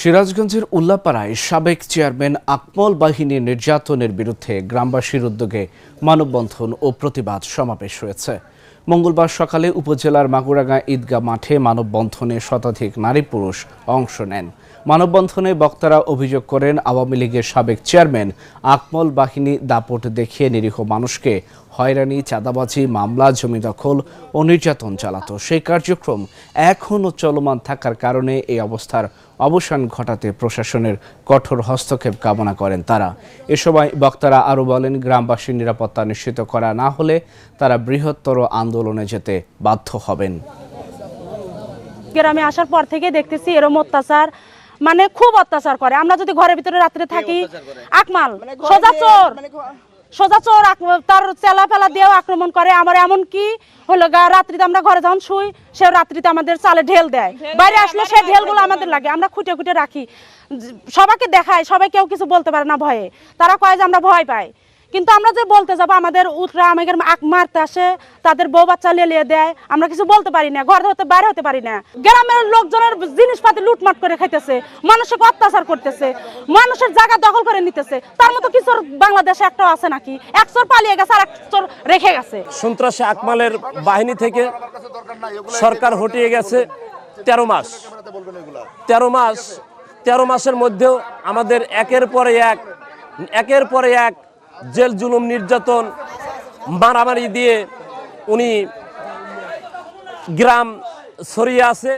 সিরাজগঞ্জের উল্লাপাড়ায় সাবেক চেয়ারম্যান আকমল বাহিনীর নির্যাতনের বিরুদ্ধে গ্রামবাসীর উদ্যোগে মানববন্ধন ও প্রতিবাদ সমাবেশ হয়েছে। মঙ্গলবার সকালে উপজেলার মাগুরাঙ্গা ঈদগাহ মাঠে মানববন্ধনে শতাধিক নারী পুরুষ অংশ নেন। মানববন্ধনে বক্তারা অভিযোগ করেন, আওয়ামী লীগের সাবেক চেয়ারম্যান আকমল বাহিনী দাপট দেখিয়ে নিরীহ মানুষকে হয়রানি, চাঁদাবাজি, মামলা, জমি দখল ও নির্যাতন চালাতো। সেই কার্যক্রম এখনও চলমান থাকার কারণে এই অবস্থার অবসান ঘটাতে প্রশাসনের কঠোর হস্তক্ষেপ কামনা করেন তারা। এ সময় বক্তারা আরও বলেন, গ্রামবাসীর নিরাপত্তা নিশ্চিত করা না হলে তারা বৃহত্তর আন্দোলনে যেতে বাধ্য হবেন। গ্রামে আসার পর থেকে দেখতেছি এরকম অত্যাচার, খুব অত্যাচার করে। আমরা যদি ঘরের ভিতরে রাত্রে থাকি, আকমাল সোজা চোর তার চেলা ফেলা দিয়েও আক্রমণ করে। আমার এমন কি হলো রাত্রিতে আমরা ঘরে যখন শুই, সে রাত্রিতে আমাদের চালে ঢেল দেয়। বাইরে আসলে সেই ঢেলগুলো আমাদের লাগে, আমরা খুঁটে খুঁটে রাখি, সবাইকে দেখায়, সবাই কেউ কিছু বলতে পারে না ভয়ে। তারা কয় যে আমরা ভয় পাই, কিন্তু আমরা যে বলতে যাবো আমাদের উঠরা আমাদের মারতে আসে, তাদের বউ বাচ্চা লিয়ে দেয়, আমরা কিছু বলতে পারি না, ঘর হতে বাইরে হতে পারি না। গ্রামের লোকজনের জিনিসপাতি লুটমাট করে খাইতেছে, মানুষকে অত্যাচার করতেছে, মানুষের জায়গা দখল করে নিতেছে। তার মতো কিছু বাংলাদেশে একটাও আছে নাকি? এক চোর পালিয়ে গেছে আর এক চোর রেখে গেছে। সন্ত্রাসী আকমালের বাহিনী থেকে সরকার হটিয়ে গেছে 13 মাস। 13 মাসের মধ্যেও আমাদের একের পরে এক জেল জুলুম, নির্যাতন, মারামারি দিয়ে উনি গ্রাম ছড়িয়ে আছে।